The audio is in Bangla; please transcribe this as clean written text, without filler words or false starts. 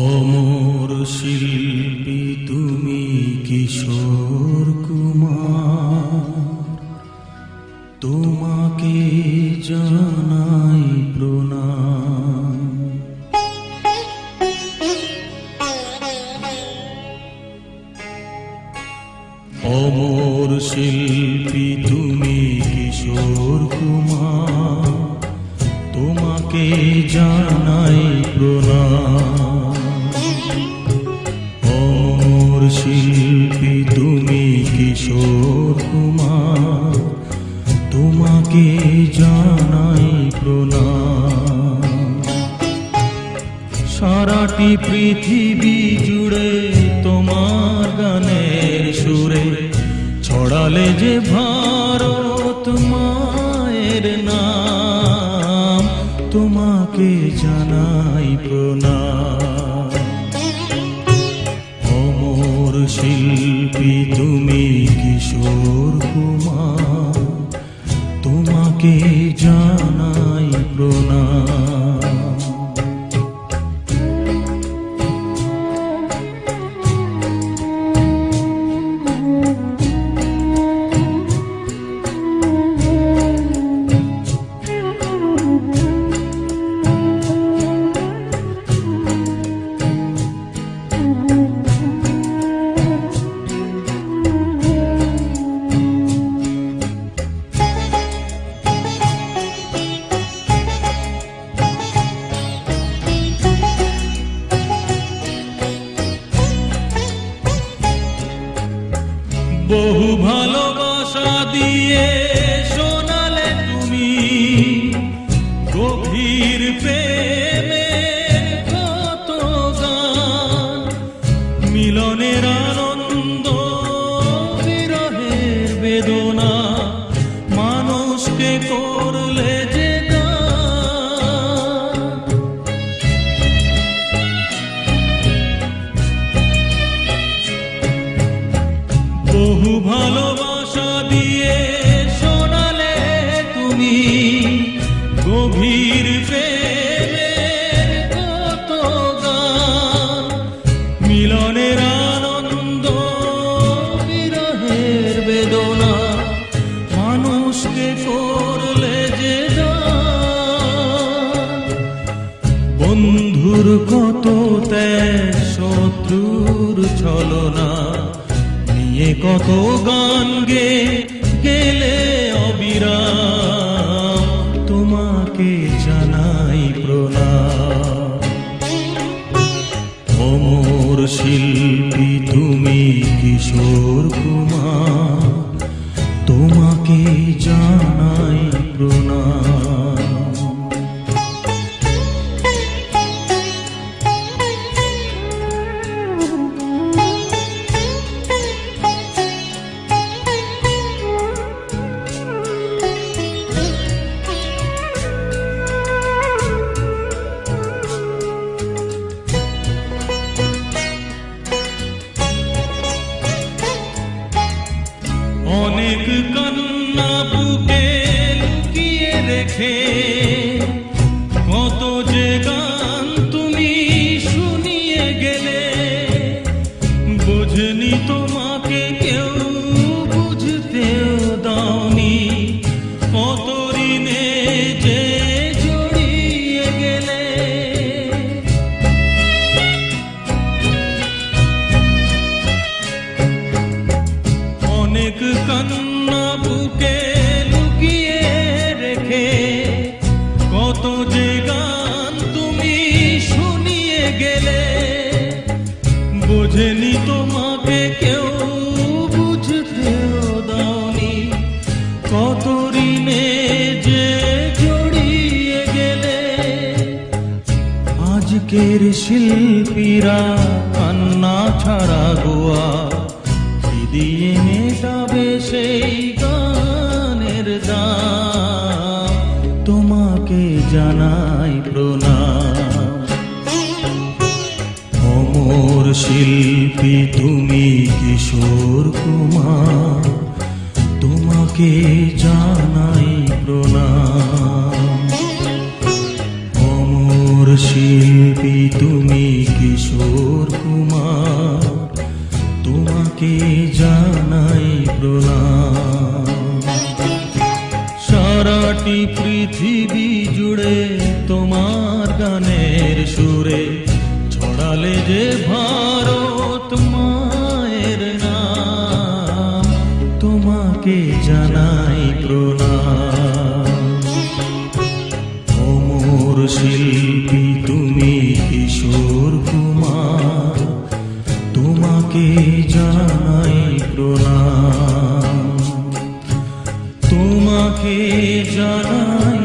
অমর শিল্পী তুমি কিশোর কুমার, তোমাকে জানাই প্রণাম। অমর শিল্পী তুমি কিশোর কুমার, তোমাকে জানাই প্রণাম। অমর শিল্পী তুমি কিশোর কুমার, তোমাকে জানাই প্রণাম। সারাটি পৃথিবী জুড়ে তোমার গানের সুরে ছড়ালে যে ভারত মায়ের নাম, তোমাকে জানাই প্রণাম। অমর শিল্পী তুমি কিশোর কুমার, তোমাকে জানাই প্রণাম। বহু ভালোবাসা দিয়ে শোনালে তুমি গভীর প্রেমের কত গান, মিলনের আনন্দ বিরহের বেদনা মানুষকে করলে যে গান। বহু ভালোবাসা দিয়ে শোনালে তুমি গভীর প্রেমের কত গান, মিলনের আনন্দ বিরহের বেদনা মানুষকে করলে যে গান। বন্ধুর কত ত্যাগ, শত্রুর ছলনা নিয়ে কত গান গেলে অবিরাম, তোমাকে জানাই প্রণাম। অমর শিল্পী তুমি কিশোর কুমার, তোমাকে জানাই প্রণাম। অনেক কান্না বুকে লুকিয়ে রেখে কত যে গান তুমি শুনিয়ে গেলে, বোঝেনি তোমাকে কেউ, বুঝতেও দাওনি কত ঋণে যে জড়িয়ে গেলে। অনেক কান্না বুকে লুকিয়ে রেখে কত যে গান তুমি শুনিয়ে গেলে, বোঝেনি তোমাকে কেউ, বুঝতেও দাওনি কত ঋণে যে জড়িয়ে গেলে। আজকের শিল্পীরা কান্না ছাড়া গোয়া দিয়ে মেটাবে সেই গানের দাম, তোমাকে জানাই প্রণাম। অমর শিল্পী তুমি কিশোর কুমার, তোমাকে জানাই প্রণাম। অমর শিল্পী তুমি কিশোর কুমার, তোমাকে জানাই প্রণাম। সারাটি পৃথিবী জুড়ে তোমার গানের সুরে ছড়ালে যে ভারত মায়ের নাম, তোমাকে জানাই প্রণাম। অমর শিল্পী তুমি কিশোর কুমার, তোমাকে জানাই প্রণাম, তোমাকে জানাই